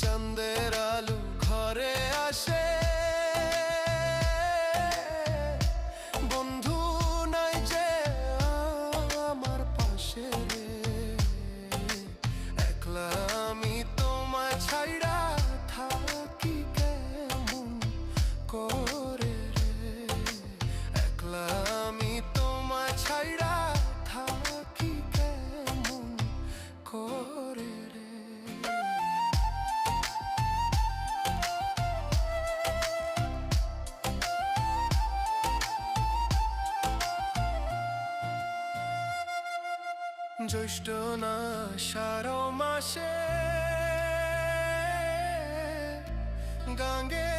চাঁদের আলো ঘরে আসে, বন্ধু নাই যে আমার পাশে রে, একলা আমি তোমায় ছাইড়া থাকি কেমন করে রে, একলা আমি তোমায় ছাইড়া থাকি কেমন করে রে। জ্যৈষ্ঠ না আষাঢ় মাসে গাঙ্গে